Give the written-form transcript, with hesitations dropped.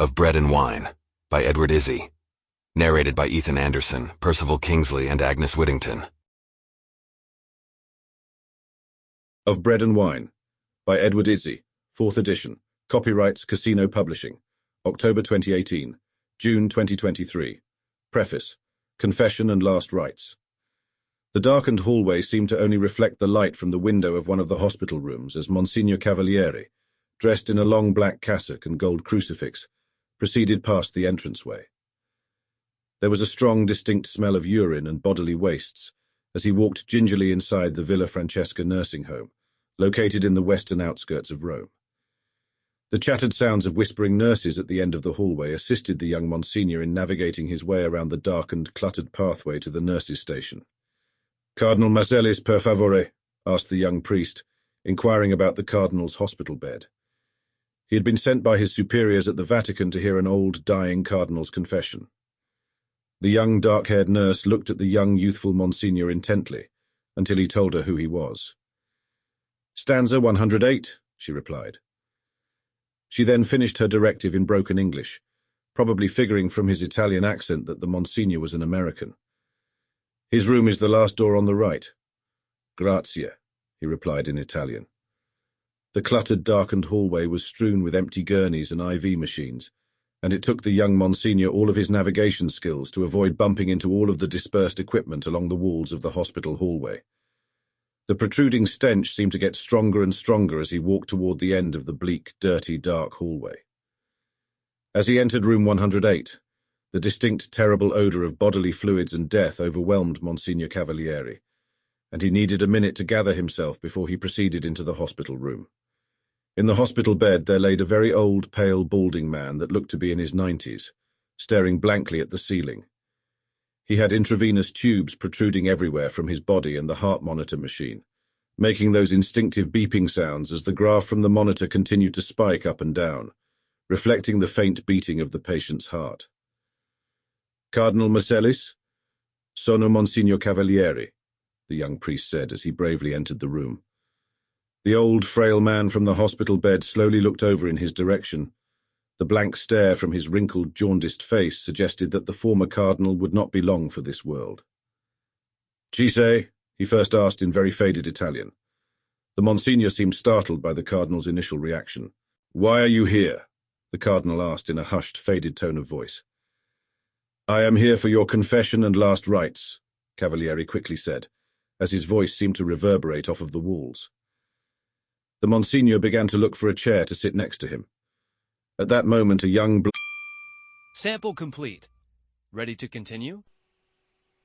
Of Bread and Wine, by Edward Izzi. Narrated by Ethan Anderson, Percival Kingsley, and Agnes Wittington. Of Bread and Wine, by Edward Izzi, 4th edition, copyright Casino Publishing, October 2018, June 2023. Preface, Confession and Last Rites. The darkened hallway seemed to only reflect the light from the window of one of the hospital rooms as Monsignor Cavalieri, dressed in a long black cassock and gold crucifix, proceeded past the entranceway. There was a strong, distinct smell of urine and bodily wastes as he walked gingerly inside the Villa Francesca nursing home, located in the western outskirts of Rome. The chattered sounds of whispering nurses at the end of the hallway assisted the young Monsignor in navigating his way around the darkened, cluttered pathway to the nurses' station. "Cardinal Masellis, per favore?" asked the young priest, inquiring about the cardinal's hospital bed. He had been sent by his superiors at the Vatican to hear an old, dying cardinal's confession. The young, dark-haired nurse looked at the young, youthful Monsignor intently, until he told her who he was. "Stanza 108, she replied. She then finished her directive in broken English, probably figuring from his Italian accent that the Monsignor was an American. "His room is the last door on the right." "Grazie," he replied in Italian. The cluttered, darkened hallway was strewn with empty gurneys and IV machines, and it took the young Monsignor all of his navigation skills to avoid bumping into all of the dispersed equipment along the walls of the hospital hallway. The protruding stench seemed to get stronger and stronger as he walked toward the end of the bleak, dirty, dark hallway. As he entered room 108, the distinct, terrible odor of bodily fluids and death overwhelmed Monsignor Cavalieri, and he needed a minute to gather himself before he proceeded into the hospital room. In the hospital bed there laid a very old, pale, balding man that looked to be in his 90s, staring blankly at the ceiling. He had intravenous tubes protruding everywhere from his body and the heart monitor machine, making those instinctive beeping sounds as the graph from the monitor continued to spike up and down, reflecting the faint beating of the patient's heart. "Cardinal Masellis? Sono Monsignor Cavalieri," the young priest said as he bravely entered the room. The old, frail man from the hospital bed slowly looked over in his direction. The blank stare from his wrinkled, jaundiced face suggested that the former cardinal would not be long for this world. "Chi sei?" he first asked in very faded Italian. The Monsignor seemed startled by the cardinal's initial reaction. "Why are you here?" the cardinal asked in a hushed, faded tone of voice. "I am here for your confession and last rites," Cavalieri quickly said, as his voice seemed to reverberate off of the walls. The Monsignor began to look for a chair to sit next to him. At that moment, a young Sample complete. Ready to continue?